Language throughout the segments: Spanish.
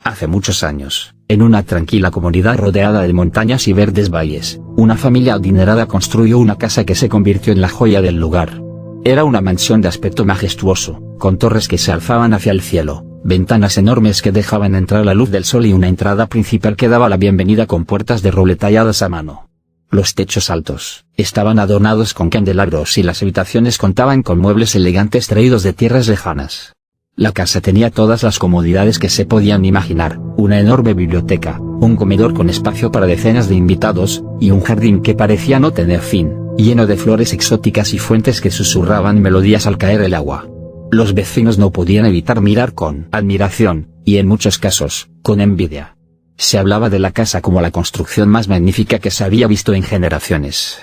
Hace muchos años, en una tranquila comunidad rodeada de montañas y verdes valles, una familia adinerada construyó una casa que se convirtió en la joya del lugar. Era una mansión de aspecto majestuoso, con torres que se alzaban hacia el cielo, ventanas enormes que dejaban entrar la luz del sol y una entrada principal que daba la bienvenida con puertas de roble talladas a mano. Los techos altos estaban adornados con candelabros y las habitaciones contaban con muebles elegantes traídos de tierras lejanas. La casa tenía todas las comodidades que se podían imaginar, una enorme biblioteca, un comedor con espacio para decenas de invitados, y un jardín que parecía no tener fin, lleno de flores exóticas y fuentes que susurraban melodías al caer el agua. Los vecinos no podían evitar mirar con admiración, y en muchos casos, con envidia. Se hablaba de la casa como la construcción más magnífica que se había visto en generaciones.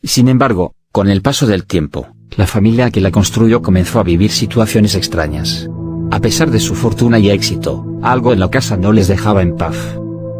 Sin embargo, con el paso del tiempo, la familia que la construyó comenzó a vivir situaciones extrañas. A pesar de su fortuna y éxito, algo en la casa no les dejaba en paz.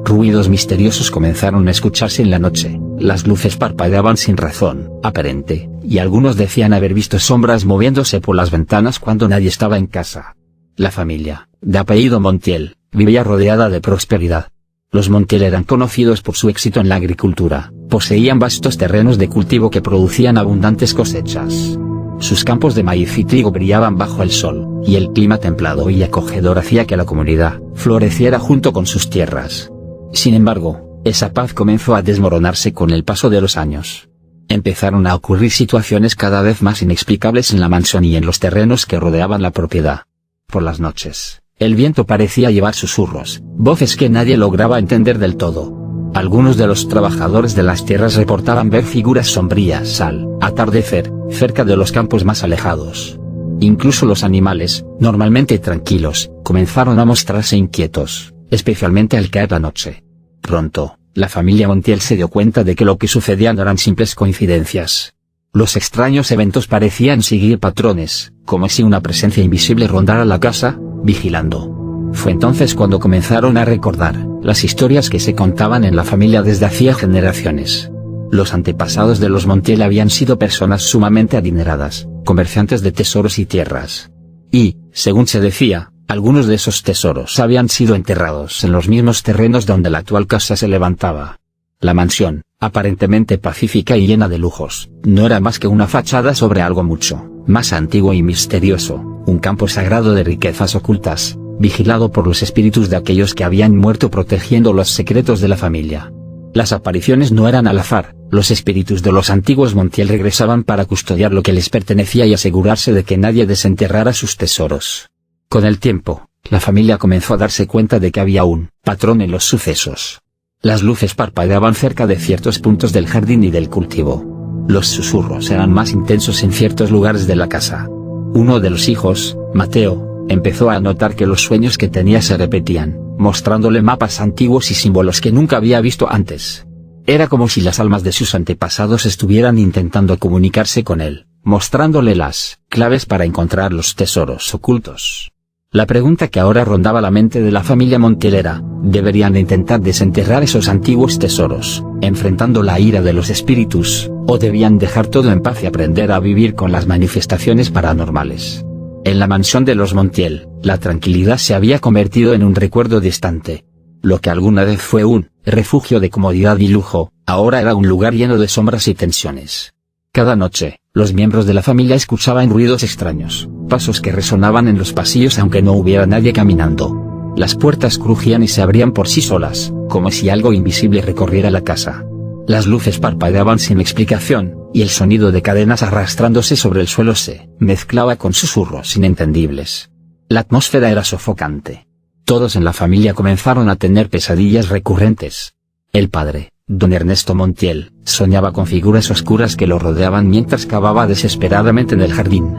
Ruidos misteriosos comenzaron a escucharse en la noche, las luces parpadeaban sin razón aparente, y algunos decían haber visto sombras moviéndose por las ventanas cuando nadie estaba en casa. La familia, de apellido Montiel, vivía rodeada de prosperidad. Los Montiel eran conocidos por su éxito en la agricultura, poseían vastos terrenos de cultivo que producían abundantes cosechas. Sus campos de maíz y trigo brillaban bajo el sol, y el clima templado y acogedor hacía que la comunidad floreciera junto con sus tierras. Sin embargo, esa paz comenzó a desmoronarse con el paso de los años. Empezaron a ocurrir situaciones cada vez más inexplicables en la mansión y en los terrenos que rodeaban la propiedad. Por las noches, el viento parecía llevar susurros, voces que nadie lograba entender del todo. Algunos de los trabajadores de las tierras reportaban ver figuras sombrías al atardecer, cerca de los campos más alejados. Incluso los animales, normalmente tranquilos, comenzaron a mostrarse inquietos, especialmente al caer la noche. Pronto, la familia Montiel se dio cuenta de que lo que sucedía no eran simples coincidencias. Los extraños eventos parecían seguir patrones, como si una presencia invisible rondara la casa, vigilando. Fue entonces cuando comenzaron a recordar las historias que se contaban en la familia desde hacía generaciones. Los antepasados de los Montiel habían sido personas sumamente adineradas, comerciantes de tesoros y tierras. Y, según se decía, algunos de esos tesoros habían sido enterrados en los mismos terrenos donde la actual casa se levantaba. La mansión, aparentemente pacífica y llena de lujos, no era más que una fachada sobre algo mucho más antiguo y misterioso, un campo sagrado de riquezas ocultas, vigilado por los espíritus de aquellos que habían muerto protegiendo los secretos de la familia. Las apariciones no eran al azar, los espíritus de los antiguos Montiel regresaban para custodiar lo que les pertenecía y asegurarse de que nadie desenterrara sus tesoros. Con el tiempo, la familia comenzó a darse cuenta de que había un patrón en los sucesos. Las luces parpadeaban cerca de ciertos puntos del jardín y del cultivo. Los susurros eran más intensos en ciertos lugares de la casa. Uno de los hijos, Mateo, empezó a notar que los sueños que tenía se repetían, mostrándole mapas antiguos y símbolos que nunca había visto antes. Era como si las almas de sus antepasados estuvieran intentando comunicarse con él, mostrándole las claves para encontrar los tesoros ocultos. La pregunta que ahora rondaba la mente de la familia Montiel era, ¿deberían intentar desenterrar esos antiguos tesoros, enfrentando la ira de los espíritus, o debían dejar todo en paz y aprender a vivir con las manifestaciones paranormales? En la mansión de los Montiel, la tranquilidad se había convertido en un recuerdo distante. Lo que alguna vez fue un refugio de comodidad y lujo, ahora era un lugar lleno de sombras y tensiones. Cada noche, los miembros de la familia escuchaban ruidos extraños, pasos que resonaban en los pasillos aunque no hubiera nadie caminando. Las puertas crujían y se abrían por sí solas, como si algo invisible recorriera la casa. Las luces parpadeaban sin explicación, y el sonido de cadenas arrastrándose sobre el suelo se mezclaba con susurros inentendibles. La atmósfera era sofocante. Todos en la familia comenzaron a tener pesadillas recurrentes. El padre, don Ernesto Montiel, soñaba con figuras oscuras que lo rodeaban mientras cavaba desesperadamente en el jardín.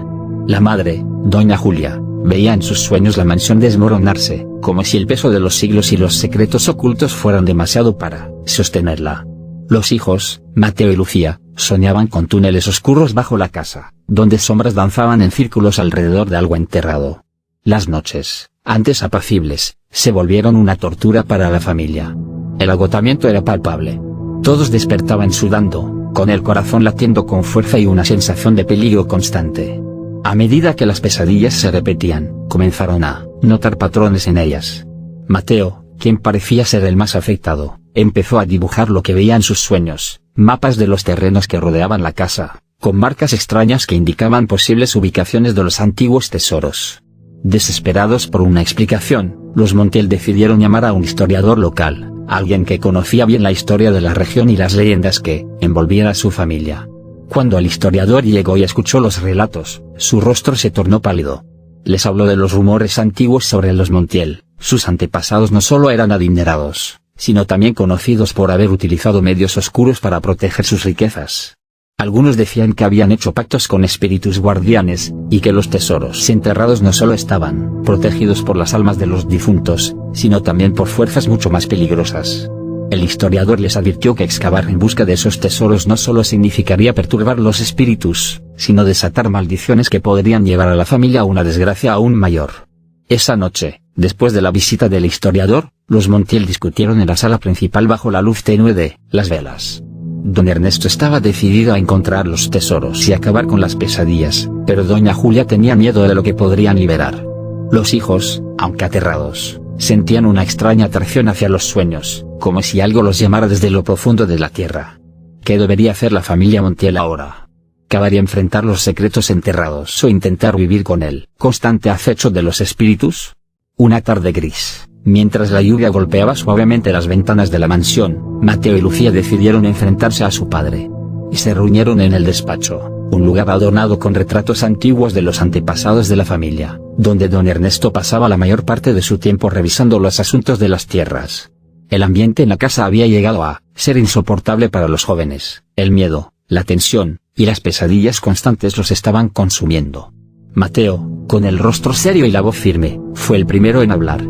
La madre, doña Julia, veía en sus sueños la mansión desmoronarse, como si el peso de los siglos y los secretos ocultos fueran demasiado para sostenerla. Los hijos, Mateo y Lucía, soñaban con túneles oscuros bajo la casa, donde sombras danzaban en círculos alrededor de algo enterrado. Las noches, antes apacibles, se volvieron una tortura para la familia. El agotamiento era palpable. Todos despertaban sudando, con el corazón latiendo con fuerza y una sensación de peligro constante. A medida que las pesadillas se repetían, comenzaron a notar patrones en ellas. Mateo, quien parecía ser el más afectado, empezó a dibujar lo que veía en sus sueños, mapas de los terrenos que rodeaban la casa, con marcas extrañas que indicaban posibles ubicaciones de los antiguos tesoros. Desesperados por una explicación, los Montiel decidieron llamar a un historiador local, alguien que conocía bien la historia de la región y las leyendas que envolvían a su familia. Cuando el historiador llegó y escuchó los relatos, su rostro se tornó pálido. Les habló de los rumores antiguos sobre los Montiel. Sus antepasados no solo eran adinerados, sino también conocidos por haber utilizado medios oscuros para proteger sus riquezas. Algunos decían que habían hecho pactos con espíritus guardianes, y que los tesoros enterrados no solo estaban protegidos por las almas de los difuntos, sino también por fuerzas mucho más peligrosas. El historiador les advirtió que excavar en busca de esos tesoros no solo significaría perturbar los espíritus, sino desatar maldiciones que podrían llevar a la familia a una desgracia aún mayor. Esa noche, después de la visita del historiador, los Montiel discutieron en la sala principal bajo la luz tenue de las velas. Don Ernesto estaba decidido a encontrar los tesoros y acabar con las pesadillas, pero doña Julia tenía miedo de lo que podrían liberar. Los hijos, aunque aterrados, sentían una extraña atracción hacia los sueños, como si algo los llamara desde lo profundo de la tierra. ¿Qué debería hacer la familia Montiel ahora? ¿Cavar y enfrentar los secretos enterrados o intentar vivir con el constante acecho de los espíritus? Una tarde gris, mientras la lluvia golpeaba suavemente las ventanas de la mansión, Mateo y Lucía decidieron enfrentarse a su padre. Y se reunieron en el despacho, un lugar adornado con retratos antiguos de los antepasados de la familia, donde don Ernesto pasaba la mayor parte de su tiempo revisando los asuntos de las tierras. El ambiente en la casa había llegado a ser insoportable para los jóvenes. El miedo, la tensión, y las pesadillas constantes los estaban consumiendo. Mateo, con el rostro serio y la voz firme, fue el primero en hablar.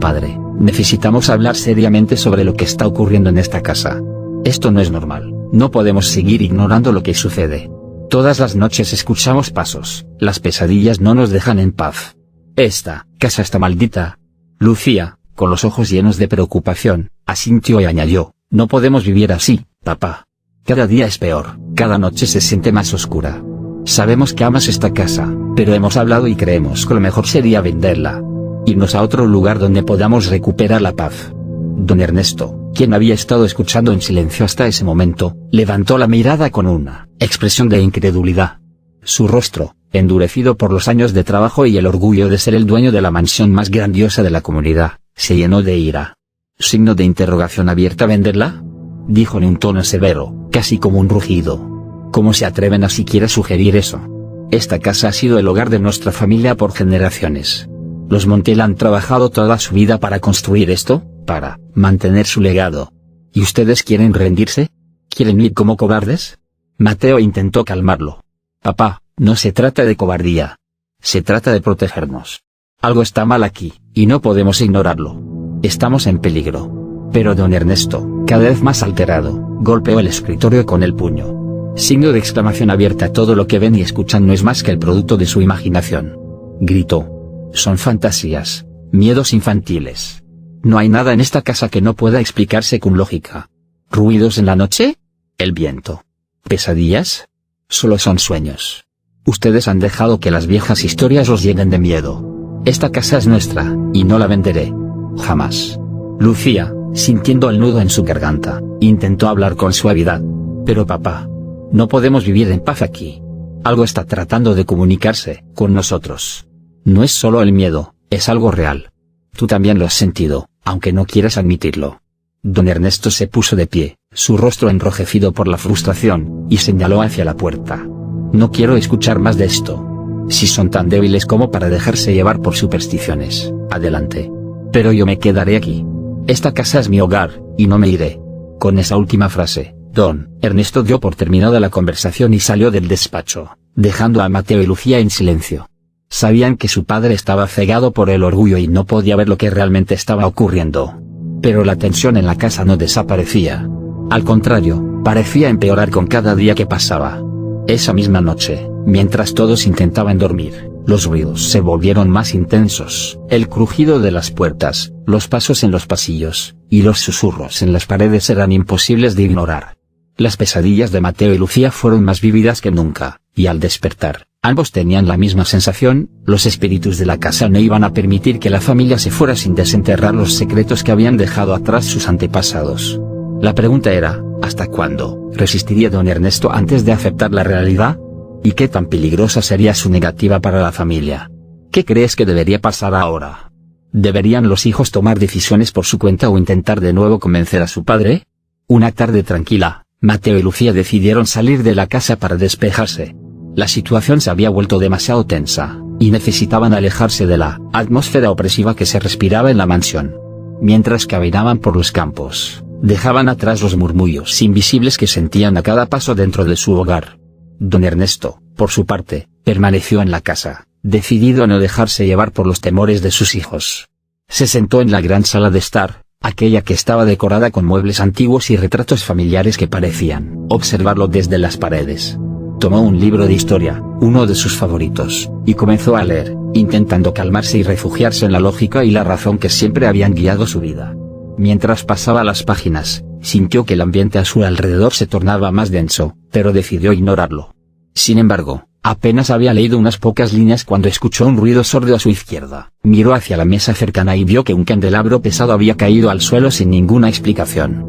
Padre, necesitamos hablar seriamente sobre lo que está ocurriendo en esta casa. Esto no es normal, no podemos seguir ignorando lo que sucede. Todas las noches escuchamos pasos, las pesadillas no nos dejan en paz. Esta casa está maldita. Lucía, con los ojos llenos de preocupación, asintió y añadió, no podemos vivir así, papá. Cada día es peor, cada noche se siente más oscura. Sabemos que amas esta casa, pero hemos hablado y creemos que lo mejor sería venderla. Irnos a otro lugar donde podamos recuperar la paz. Don Ernesto, quien había estado escuchando en silencio hasta ese momento, levantó la mirada con una expresión de incredulidad. Su rostro, endurecido por los años de trabajo y el orgullo de ser el dueño de la mansión más grandiosa de la comunidad, se llenó de ira. ¿Signo de interrogación abierta? ¿Venderla?, dijo en un tono severo, casi como un rugido. ¿Cómo se atreven a siquiera sugerir eso? Esta casa ha sido el hogar de nuestra familia por generaciones. Los Montiel han trabajado toda su vida para construir esto, para mantener su legado. ¿Y ustedes quieren rendirse? ¿Quieren ir como cobardes? Mateo intentó calmarlo. Papá, no se trata de cobardía. Se trata de protegernos. Algo está mal aquí, y no podemos ignorarlo. Estamos en peligro. Pero don Ernesto, cada vez más alterado, golpeó el escritorio con el puño. Signo de exclamación abierta. Todo lo que ven y escuchan no es más que el producto de su imaginación. Gritó. Son fantasías, miedos infantiles. No hay nada en esta casa que no pueda explicarse con lógica. ¿Ruidos en la noche? ¿El viento? ¿Pesadillas? Solo son sueños. Ustedes han dejado que las viejas historias los llenen de miedo. Esta casa es nuestra, y no la venderé. Jamás. Lucía, sintiendo el nudo en su garganta, intentó hablar con suavidad. Pero papá, no podemos vivir en paz aquí. Algo está tratando de comunicarse con nosotros. No es solo el miedo, es algo real. Tú también lo has sentido, aunque no quieras admitirlo. Don Ernesto se puso de pie, su rostro enrojecido por la frustración, y señaló hacia la puerta. No quiero escuchar más de esto. Si son tan débiles como para dejarse llevar por supersticiones, adelante. Pero yo me quedaré aquí. Esta casa es mi hogar, y no me iré. Con esa última frase, don Ernesto dio por terminada la conversación y salió del despacho, dejando a Mateo y Lucía en silencio. Sabían que su padre estaba cegado por el orgullo y no podía ver lo que realmente estaba ocurriendo. Pero la tensión en la casa no desaparecía. Al contrario, parecía empeorar con cada día que pasaba. Esa misma noche, mientras todos intentaban dormir, los ruidos se volvieron más intensos. El crujido de las puertas, los pasos en los pasillos, y los susurros en las paredes eran imposibles de ignorar. Las pesadillas de Mateo y Lucía fueron más vívidas que nunca, y al despertar, Ambos tenían la misma sensación: los espíritus de la casa no iban a permitir que la familia se fuera sin desenterrar los secretos que habían dejado atrás sus antepasados. La pregunta era, ¿hasta cuándo resistiría don Ernesto antes de aceptar la realidad? ¿Y qué tan peligrosa sería su negativa para la familia? ¿Qué crees que debería pasar ahora? ¿Deberían los hijos tomar decisiones por su cuenta o intentar de nuevo convencer a su padre? Una tarde tranquila, Mateo y Lucía decidieron salir de la casa para despejarse. La situación se había vuelto demasiado tensa, y necesitaban alejarse de la atmósfera opresiva que se respiraba en la mansión. Mientras caminaban por los campos, dejaban atrás los murmullos invisibles que sentían a cada paso dentro de su hogar. Don Ernesto, por su parte, permaneció en la casa, decidido a no dejarse llevar por los temores de sus hijos. Se sentó en la gran sala de estar, aquella que estaba decorada con muebles antiguos y retratos familiares que parecían observarlo desde las paredes. Tomó un libro de historia, uno de sus favoritos, y comenzó a leer, intentando calmarse y refugiarse en la lógica y la razón que siempre habían guiado su vida. Mientras pasaba las páginas, sintió que el ambiente a su alrededor se tornaba más denso, pero decidió ignorarlo. Sin embargo, apenas había leído unas pocas líneas cuando escuchó un ruido sordo a su izquierda. Miró hacia la mesa cercana y vio que un candelabro pesado había caído al suelo sin ninguna explicación.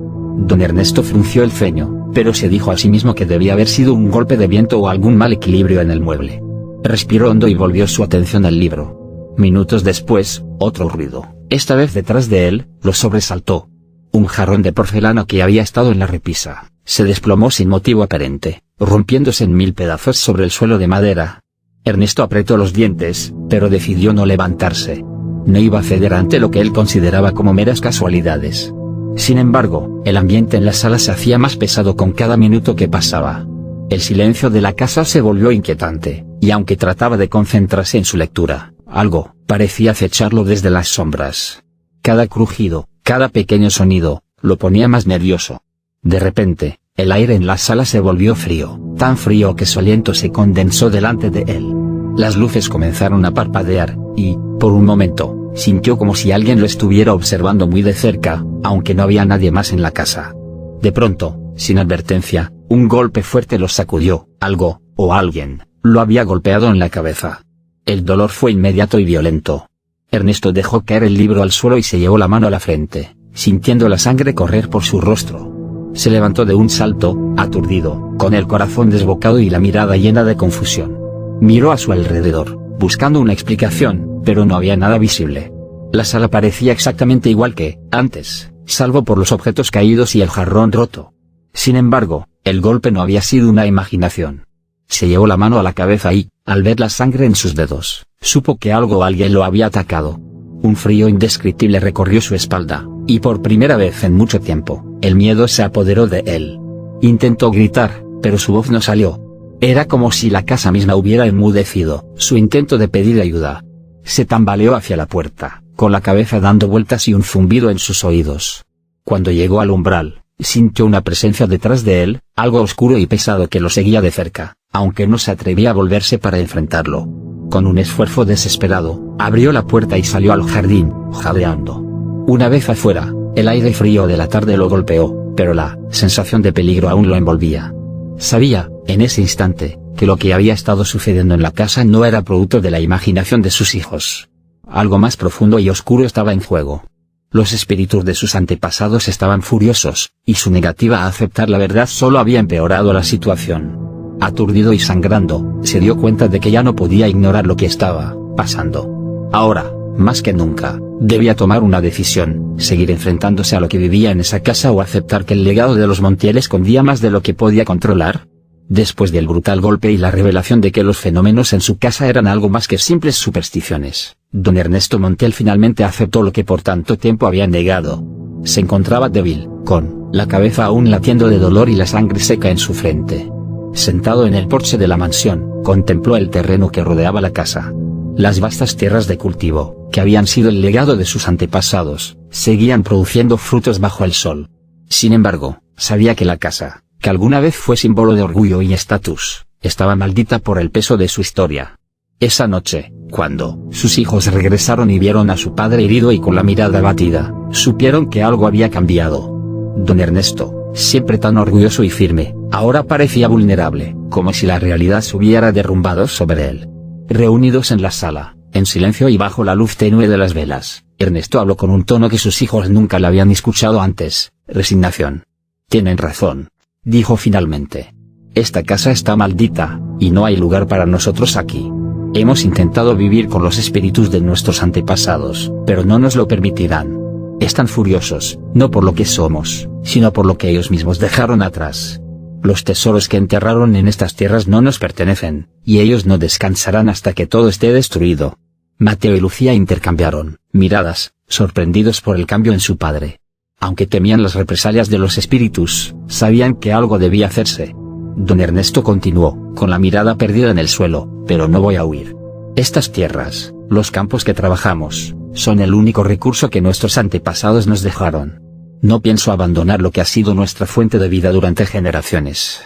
Don Ernesto frunció el ceño, pero se dijo a sí mismo que debía haber sido un golpe de viento o algún mal equilibrio en el mueble. Respiró hondo y volvió su atención al libro. Minutos después, otro ruido, esta vez detrás de él, lo sobresaltó. Un jarrón de porcelana que había estado en la repisa, se desplomó sin motivo aparente, rompiéndose en 1000 pedazos sobre el suelo de madera. Ernesto apretó los dientes, pero decidió no levantarse. No iba a ceder ante lo que él consideraba como meras casualidades. Sin embargo, el ambiente en la sala se hacía más pesado con cada minuto que pasaba. El silencio de la casa se volvió inquietante, y aunque trataba de concentrarse en su lectura, algo parecía acecharlo desde las sombras. Cada crujido, cada pequeño sonido, lo ponía más nervioso. De repente, el aire en la sala se volvió frío, tan frío que su aliento se condensó delante de él. Las luces comenzaron a parpadear, y, por un momento, sintió como si alguien lo estuviera observando muy de cerca, aunque no había nadie más en la casa. De pronto, sin advertencia, un golpe fuerte lo sacudió. Algo, o alguien, lo había golpeado en la cabeza. El dolor fue inmediato y violento. Ernesto dejó caer el libro al suelo y se llevó la mano a la frente, sintiendo la sangre correr por su rostro. Se levantó de un salto, aturdido, con el corazón desbocado y la mirada llena de confusión. Miró a su alrededor, buscando una explicación, pero no había nada visible. La sala parecía exactamente igual que antes, salvo por los objetos caídos y el jarrón roto. Sin embargo, el golpe no había sido una imaginación. Se llevó la mano a la cabeza y, al ver la sangre en sus dedos, supo que algo o alguien lo había atacado. Un frío indescriptible recorrió su espalda, y por primera vez en mucho tiempo, el miedo se apoderó de él. Intentó gritar, pero su voz no salió. Era como si la casa misma hubiera enmudecido su intento de pedir ayuda. Se tambaleó hacia la puerta, con la cabeza dando vueltas y un zumbido en sus oídos. Cuando llegó al umbral, sintió una presencia detrás de él, algo oscuro y pesado que lo seguía de cerca, aunque no se atrevía a volverse para enfrentarlo. Con un esfuerzo desesperado, abrió la puerta y salió al jardín, jadeando. Una vez afuera, el aire frío de la tarde lo golpeó, pero la sensación de peligro aún lo envolvía. Sabía, en ese instante, que lo que había estado sucediendo en la casa no era producto de la imaginación de sus hijos. Algo más profundo y oscuro estaba en juego. Los espíritus de sus antepasados estaban furiosos, y su negativa a aceptar la verdad solo había empeorado la situación. Aturdido y sangrando, se dio cuenta de que ya no podía ignorar lo que estaba pasando. Ahora, más que nunca, debía tomar una decisión: seguir enfrentándose a lo que vivía en esa casa o aceptar que el legado de los Montiel escondía más de lo que podía controlar. Después del brutal golpe y la revelación de que los fenómenos en su casa eran algo más que simples supersticiones, don Ernesto Montiel finalmente aceptó lo que por tanto tiempo había negado. Se encontraba débil, con la cabeza aún latiendo de dolor y la sangre seca en su frente. Sentado en el porche de la mansión, contempló el terreno que rodeaba la casa. Las vastas tierras de cultivo, que habían sido el legado de sus antepasados, seguían produciendo frutos bajo el sol. Sin embargo, sabía que la casa, que alguna vez fue símbolo de orgullo y estatus, estaba maldita por el peso de su historia. Esa noche, cuando sus hijos regresaron y vieron a su padre herido y con la mirada abatida, supieron que algo había cambiado. Don Ernesto, siempre tan orgulloso y firme, Ahora parecía vulnerable, como si la realidad se hubiera derrumbado sobre él. Reunidos en la sala, en silencio y bajo la luz tenue de las velas, Ernesto habló con un tono que sus hijos nunca le habían escuchado antes: resignación. Tienen razón, dijo finalmente. Esta casa está maldita, y no hay lugar para nosotros aquí. Hemos intentado vivir con los espíritus de nuestros antepasados, pero no nos lo permitirán. Están furiosos, no por lo que somos, sino por lo que ellos mismos dejaron atrás. Los tesoros que enterraron en estas tierras no nos pertenecen, y ellos no descansarán hasta que todo esté destruido. Mateo y Lucía intercambiaron miradas, sorprendidos por el cambio en su padre. Aunque temían las represalias de los espíritus, sabían que algo debía hacerse. Don Ernesto continuó, con la mirada perdida en el suelo: pero no voy a huir. Estas tierras, los campos que trabajamos, son el único recurso que nuestros antepasados nos dejaron. No pienso abandonar lo que ha sido nuestra fuente de vida durante generaciones.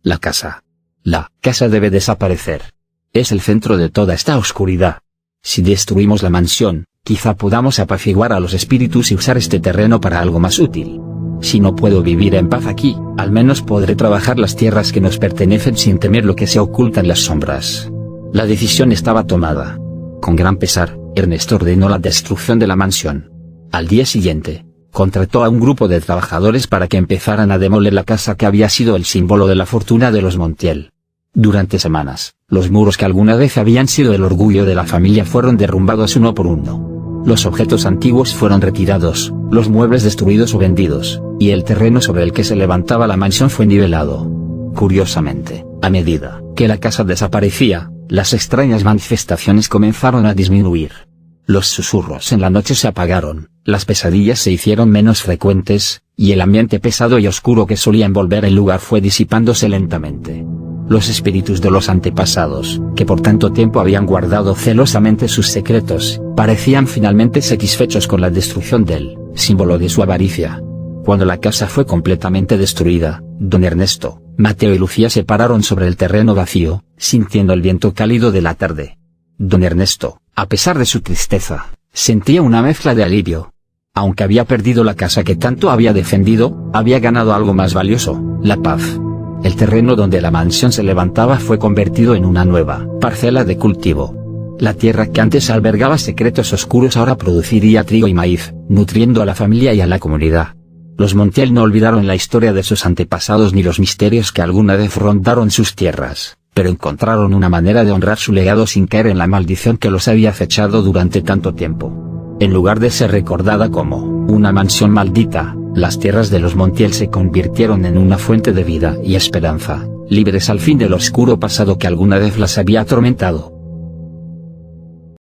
La casa debe desaparecer. Es el centro de toda esta oscuridad. Si destruimos la mansión, quizá podamos apaciguar a los espíritus y usar este terreno para algo más útil. Si no puedo vivir en paz aquí, al menos podré trabajar las tierras que nos pertenecen sin temer lo que se oculta en las sombras. La decisión estaba tomada. Con gran pesar, Ernesto ordenó la destrucción de la mansión. Al día siguiente, contrató a un grupo de trabajadores para que empezaran a demoler la casa que había sido el símbolo de la fortuna de los Montiel. Durante semanas, los muros que alguna vez habían sido el orgullo de la familia fueron derrumbados uno por uno. Los objetos antiguos fueron retirados, los muebles destruidos o vendidos, y el terreno sobre el que se levantaba la mansión fue nivelado. Curiosamente, a medida que la casa desaparecía, las extrañas manifestaciones comenzaron a disminuir. Los susurros en la noche se apagaron, las pesadillas se hicieron menos frecuentes, y el ambiente pesado y oscuro que solía envolver el lugar fue disipándose lentamente. Los espíritus de los antepasados, que por tanto tiempo habían guardado celosamente sus secretos, parecían finalmente satisfechos con la destrucción del símbolo de su avaricia. Cuando la casa fue completamente destruida, don Ernesto, Mateo y Lucía se pararon sobre el terreno vacío, sintiendo el viento cálido de la tarde. Don Ernesto, a pesar de su tristeza, sentía una mezcla de alivio. Aunque había perdido la casa que tanto había defendido, había ganado algo más valioso: la paz. El terreno donde la mansión se levantaba fue convertido en una nueva parcela de cultivo. La tierra que antes albergaba secretos oscuros ahora produciría trigo y maíz, nutriendo a la familia y a la comunidad. Los Montiel no olvidaron la historia de sus antepasados ni los misterios que alguna vez rondaron sus tierras, pero encontraron una manera de honrar su legado sin caer en la maldición que los había acechado durante tanto tiempo. En lugar de ser recordada como una mansión maldita, las tierras de los Montiel se convirtieron en una fuente de vida y esperanza, libres al fin del oscuro pasado que alguna vez las había atormentado.